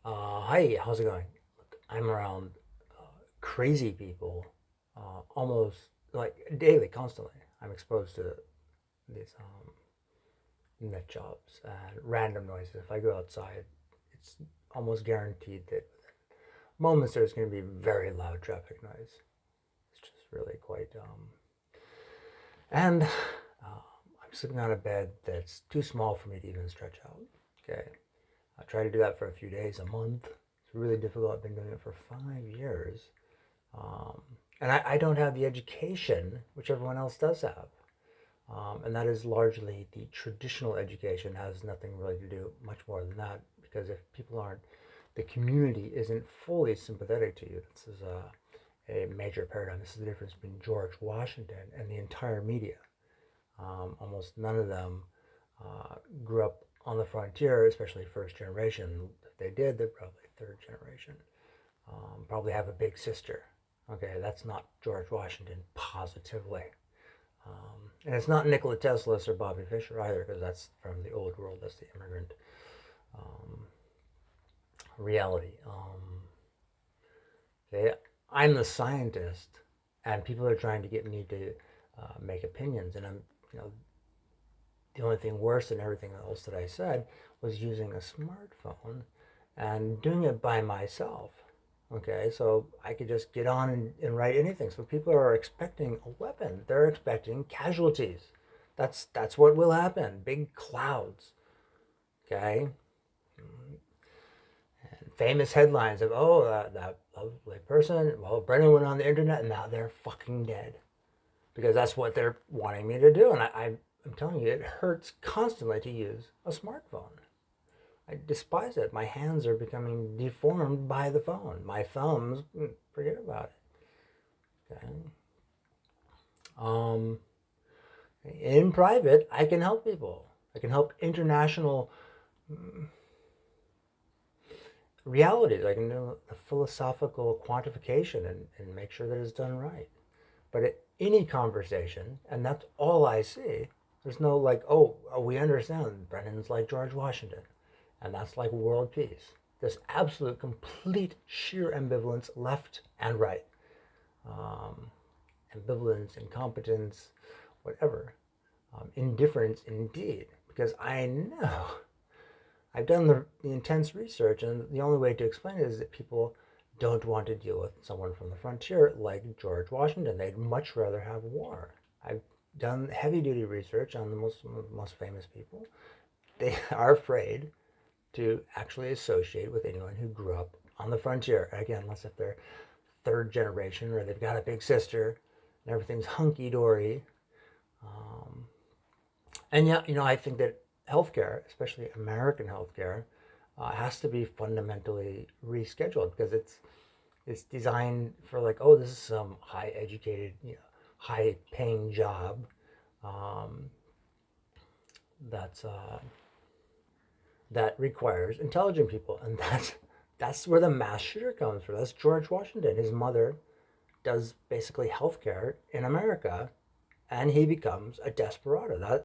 Hi, how's it going? I'm around crazy people almost like daily, constantly. I'm exposed to these nut jobs and random noises. If I go outside, it's almost guaranteed that moments there's going to be very loud traffic noise. It's just really quite. And I'm sleeping on a bed that's too small for me to even stretch out. Okay, I try to do that for a few days, a month. It's really difficult. I've been doing it for 5 years. Um, and I don't have the education which everyone else does have. And that is largely the traditional education, has nothing really to do much more than that. Because if people aren't, the community isn't fully sympathetic to you. This is a major paradigm. This is the difference between George Washington and the entire media. Almost none of them grew up on the frontier, especially first generation. If they did, they're probably third generation. Probably have a big sister. Okay, that's not George Washington positively. And it's not Nikola Tesla or Bobby Fischer either, because that's from the old world. That's the immigrant um, reality. Okay, I'm the scientist, and people are trying to get me to make opinions, and I'm, you know, the only thing worse than everything else that I said was using a smartphone and doing it by myself. Okay, so I could just get on and write anything. So people are expecting a weapon. They're expecting casualties. That's what will happen. Big clouds. Okay, and famous headlines of that lovely person. Well, Brennan went on the internet and now they're fucking dead because that's what they're wanting me to do. And I'm telling you, it hurts constantly to use a smartphone. I despise it. My hands are becoming deformed by the phone. My thumbs, forget about it. Okay. Um, in private, I can help people. I can help international realities. I can do a philosophical quantification and make sure that it's done right. But at any conversation, and that's all I see, there's no like, oh, we understand Brennan's like George Washington, and that's like world peace. There's absolute, complete, sheer ambivalence, left and right. Um, Ambivalence, incompetence, whatever. Indifference, indeed, because I know I've done the intense research, and the only way to explain it is that people don't want to deal with someone from the frontier like George Washington. They'd much rather have war. I've done heavy duty research on the most famous people. They are afraid to actually associate with anyone who grew up on the frontier. Again, unless if they're third generation or they've got a big sister and everything's hunky dory. Um, and yeah, I think that healthcare, especially American healthcare, has to be fundamentally rescheduled because it's designed for like, oh, this is some high educated, high paying job um, that's that requires intelligent people, and that's where the mass shooter comes from. That's George Washington. His mother does basically healthcare in America, and he becomes a desperado.